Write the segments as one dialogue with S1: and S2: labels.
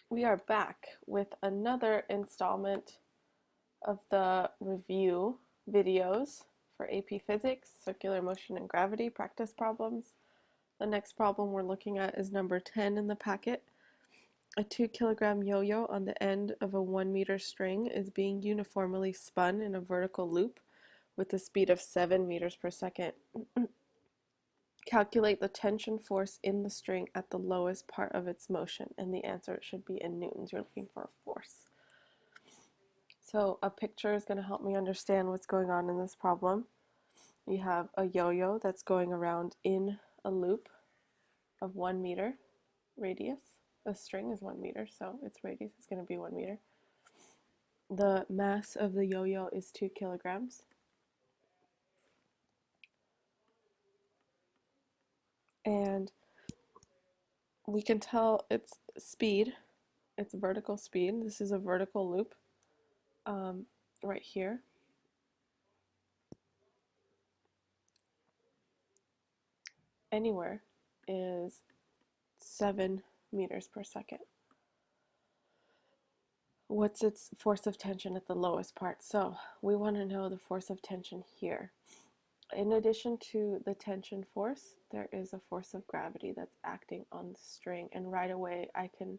S1: We are back with another installment of the review videos for AP Physics, Circular Motion and Gravity practice problems. The next problem we're looking at is number 10 in the packet. A 2-kilogram yo-yo on the end of a 1-meter string is being uniformly spun in a vertical loop with a speed of 7 meters per second. Calculate the tension force in the string at the lowest part of its motion, and the answer should be in newtons. You're looking for a force. So a picture is going to help me understand what's going on in this problem. You have a yo-yo that's going around in a loop of 1 meter radius. The string is 1 meter, so its radius is going to be 1 meter. The mass of the yo-yo is 2 kilograms. And we can tell its speed, its vertical speed. This is a vertical loop right here. Anywhere is 7 meters per second. What's its force of tension at the lowest part? So we want to know the force of tension here. In addition to the tension force, there is a force of gravity that's acting on the string, and right away I can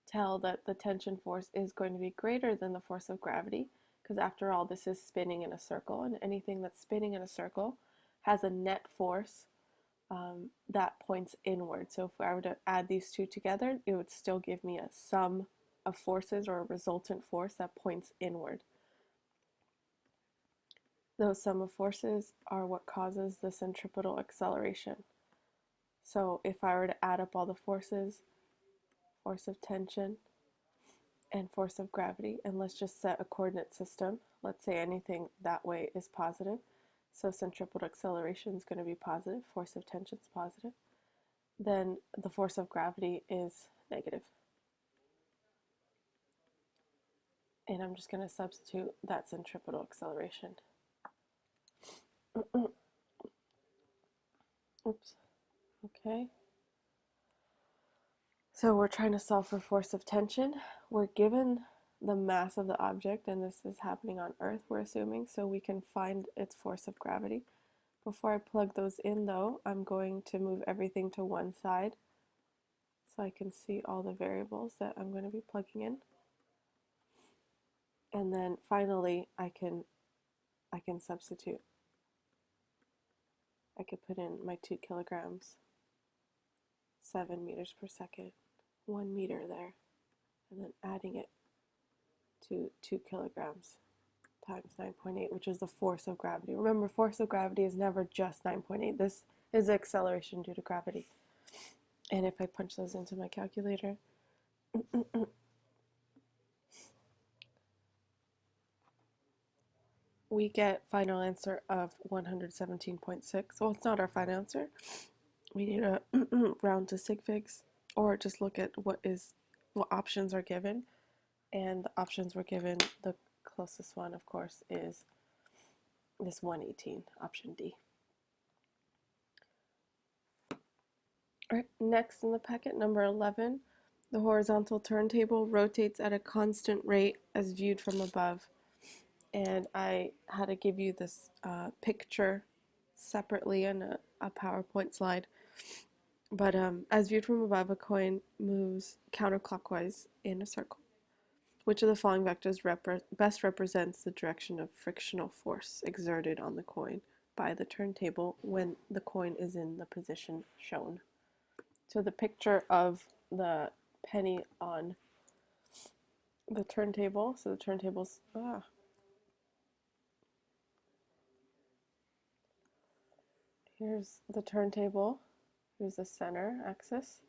S1: tell that the tension force is going to be greater than the force of gravity, because after all, this is spinning in a circle, and anything that's spinning in a circle has a net force that points inward. So if I were to add these two together, it would still give me a sum of forces, or a resultant force that points inward. Those sum of forces are what causes the centripetal acceleration. So if I were to add up all the forces, force of tension and force of gravity, and let's just set a coordinate system. Let's say anything that way is positive. So centripetal acceleration is going to be positive, force of tension is positive. Then the force of gravity is negative. And I'm just going to substitute that centripetal acceleration. Oops. Okay. So we're trying to solve for force of tension. We're given the mass of the object, and this is happening on Earth, we're assuming, so we can find its force of gravity. Before I plug those in, though, I'm going to move everything to one side so I can see all the variables that I'm going to be plugging in. And then finally, I can substitute. I could put in my 2 kilograms, 7 meters per second, 1 meter there, and then adding it to 2 kilograms times 9.8, which is the force of gravity. Remember, force of gravity is never just 9.8. This is acceleration due to gravity. And if I punch those into my calculator, we get final answer of 117.6. Well, it's not our final answer. We need to round to sig figs, or just look at what options are given. And the options were given, the closest one, of course, is this 118, option D. All right, next in the packet, number 11, the horizontal turntable rotates at a constant rate as viewed from above. And I had to give you this picture separately in a PowerPoint slide. But as viewed from above, a coin moves counterclockwise in a circle. Which of the following vectors best represents the direction of frictional force exerted on the coin by the turntable when the coin is in the position shown? So the picture of the penny on the turntable, so the turntable's, here's the turntable, here's the center axis,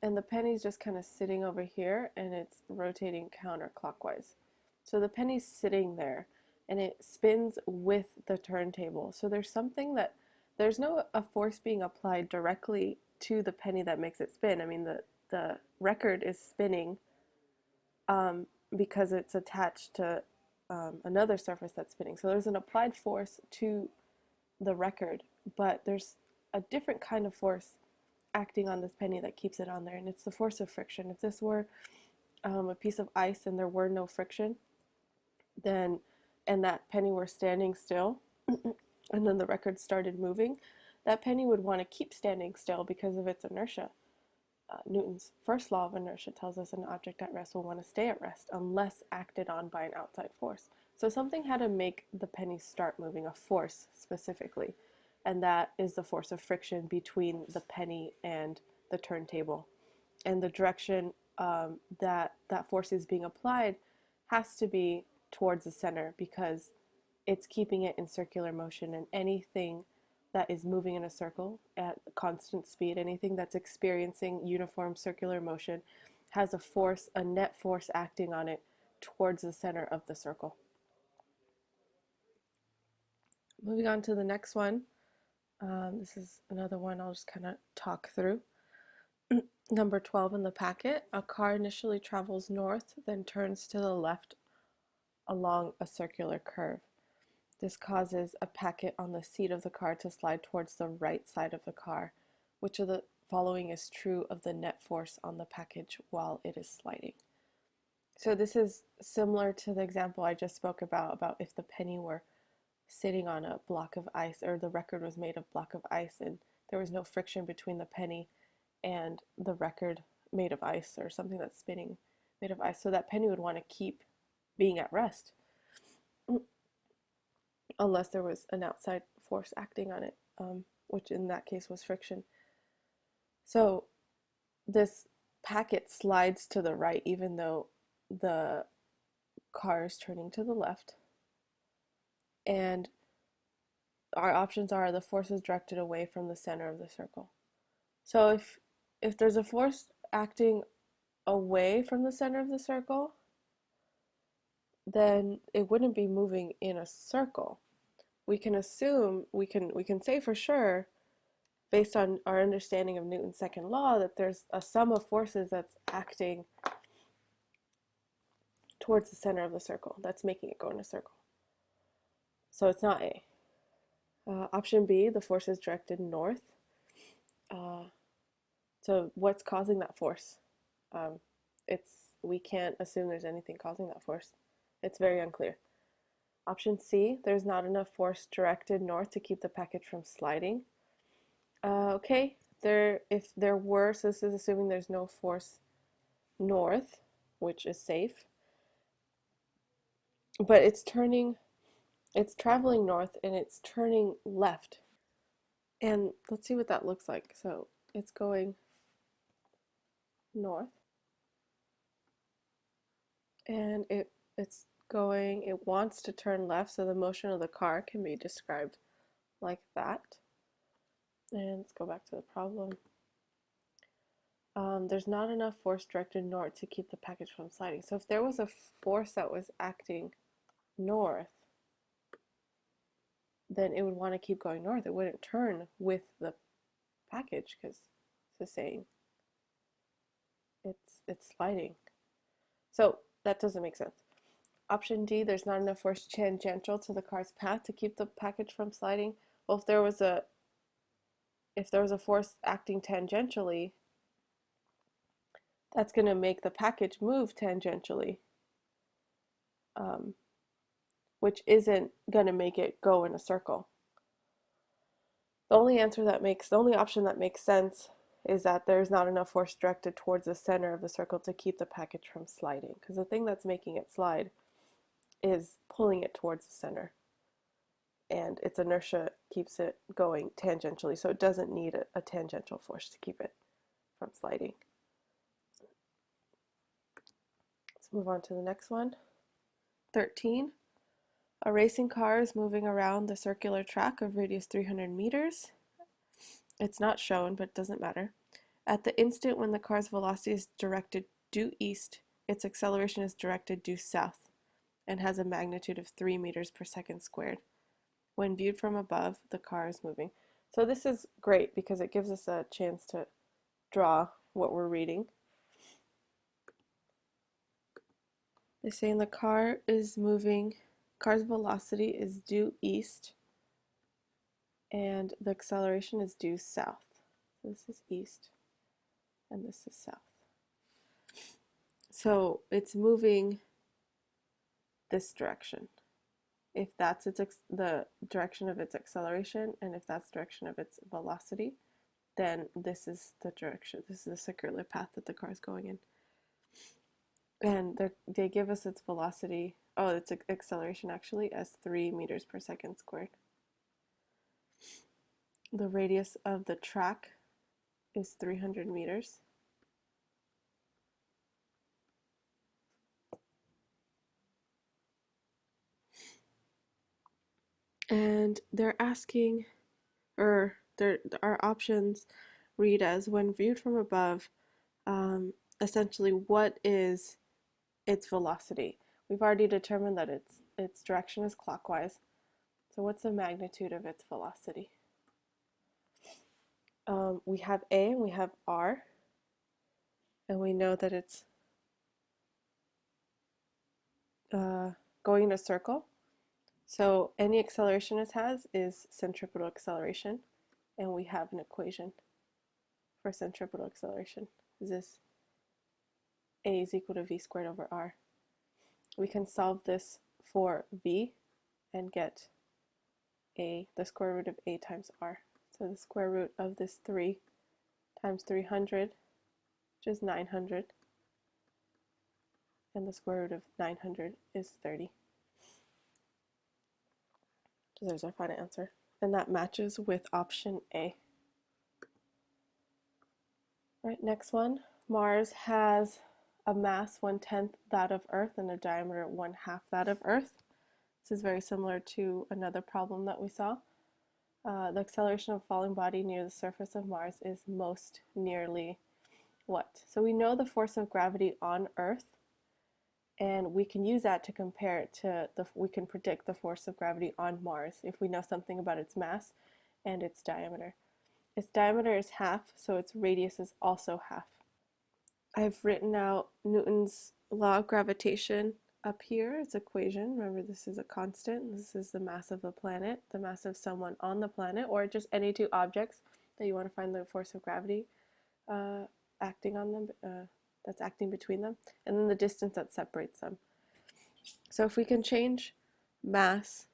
S1: and the penny's just kind of sitting over here, and it's rotating counterclockwise. So the penny's sitting there, and it spins with the turntable. So there's no a force being applied directly to the penny that makes it spin. I mean, the record is spinning because it's attached to another surface that's spinning. So there's an applied force to the record, but there's a different kind of force acting on this penny that keeps it on there, and it's the force of friction. If this were a piece of ice and there were no friction, then, and that penny were standing still, and then the record started moving, that penny would want to keep standing still because of its inertia. Newton's first law of inertia tells us an object at rest will want to stay at rest unless acted on by an outside force. So something had to make the penny start moving, a force specifically, and that is the force of friction between the penny and the turntable. And the direction that force is being applied has to be towards the center because it's keeping it in circular motion, and anything that is moving in a circle at constant speed, anything that's experiencing uniform circular motion, has a force, a net force acting on it towards the center of the circle. Moving on to the next one. This is another one I'll just kind of talk through. Number 12 in the packet, a car initially travels north, then turns to the left along a circular curve. This causes a packet on the seat of the car to slide towards the right side of the car. Which of the following is true of the net force on the package while it is sliding? So this is similar to the example I just spoke about if the penny were sitting on a block of ice, or the record was made of block of ice and there was no friction between the penny and the record made of ice, or something that's spinning made of ice. So that penny would want to keep being at rest unless there was an outside force acting on it, which in that case was friction. So this packet slides to the right even though the car is turning to the left. And our options are the force is directed away from the center of the circle. So if there's a force acting away from the center of the circle, then it wouldn't be moving in a circle. We can assume, we can say for sure, based on our understanding of Newton's second law, that there's a sum of forces that's acting towards the center of the circle, that's making it go in a circle. So it's not A. Option B, the force is directed north. So what's causing that force? We can't assume there's anything causing that force. It's very unclear. Option C, there's not enough force directed north to keep the package from sliding. Okay, if there were, so this is assuming there's no force north, which is safe, but it's traveling north and it's turning left. And let's see what that looks like. So it's going north, and it wants to turn left, so the motion of the car can be described like that. And let's go back to the problem. There's not enough force directed north to keep the package from sliding. So if there was a force that was acting north, then it would want to keep going north. It wouldn't turn with the package because it's saying it's sliding. So that doesn't make sense. Option D, there's not enough force tangential to the car's path to keep the package from sliding. Well, if there was a force acting tangentially, that's going to make the package move tangentially, which isn't going to make it go in a circle. The only option that makes sense is that there's not enough force directed towards the center of the circle to keep the package from sliding, because the thing that's making it slide is pulling it towards the center, and its inertia keeps it going tangentially, so it doesn't need a tangential force to keep it from sliding. Let's move on to the next one. 13. A racing car is moving around the circular track of radius 300 meters. It's not shown, but it doesn't matter. At the instant when the car's velocity is directed due east, its acceleration is directed due south and has a magnitude of 3 meters per second squared. When viewed from above, the car is moving. So this is great because it gives us a chance to draw what we're reading. They're saying the car is moving, car's velocity is due east, and the acceleration is due south. So this is east. and this is south. So it's moving this direction. If that's the direction of its acceleration, and if that's the direction of its velocity, then this is the direction. This is the circular path that the car is going in. And they give us its velocity, its acceleration actually, as 3 meters per second squared. The radius of the track is 300 meters. And they're asking, or our options read as, when viewed from above, essentially what is its velocity? We've already determined that its direction is clockwise. So what's the magnitude of its velocity? We have A and we have R, and we know that it's going in a circle. So any acceleration it has is centripetal acceleration, and we have an equation for centripetal acceleration. Is this A is equal to V squared over R. We can solve this for V and get the square root of A times R. So the square root of this 3 times 300, which is 900, and the square root of 900 is 30. So there's our final answer. And that matches with option A. All right, next one. Mars has a mass 1/10 that of Earth and a diameter 1/2 that of Earth. This is very similar to another problem that we saw. The acceleration of a falling body near the surface of Mars is most nearly what? So we know the force of gravity on Earth, and we can use that to compare it to we can predict the force of gravity on Mars if we know something about its mass and its diameter. Its diameter is half, so its radius is also half. I've written out Newton's law of gravitation up here, its equation. Remember, this is a constant. This is the mass of the planet, the mass of someone on the planet, or just any two objects that you want to find the force of gravity acting on them, that's acting between them, and then the distance that separates them. So if we can change mass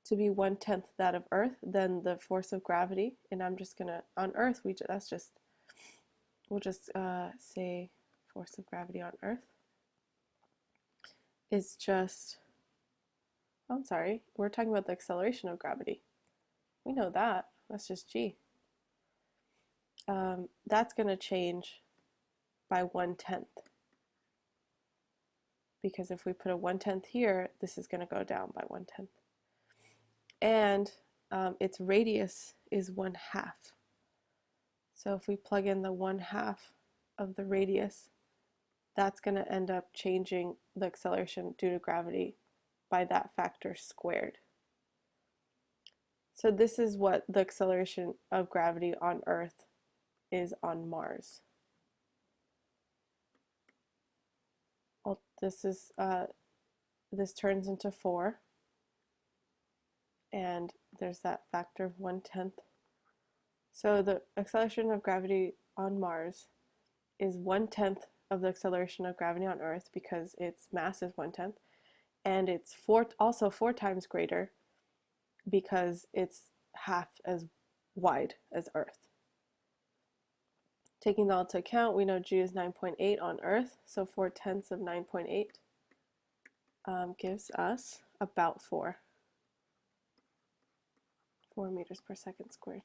S1: to be 1/10 that of Earth, then the force of gravity, and I'm just gonna, on Earth, we'll just say force of gravity on Earth is just, I'm sorry, we're talking about the acceleration of gravity. We know that, that's just G. That's gonna change by 1/10. Because if we put a 1/10 here, this is gonna go down by 1/10. And its radius is 1/2. So if we plug in the 1/2 of the radius, that's going to end up changing the acceleration due to gravity by that factor squared. So this is what the acceleration of gravity on Earth is on Mars. Well, this turns into 4, and there's that factor of 1/10. So the acceleration of gravity on Mars is 1/10 of the acceleration of gravity on Earth because its mass is 1/10, and it's also 4 times greater because it's half as wide as Earth. Taking that all into account, we know G is 9.8 on Earth, so 4/10 of 9.8 gives us about 4 meters per second squared.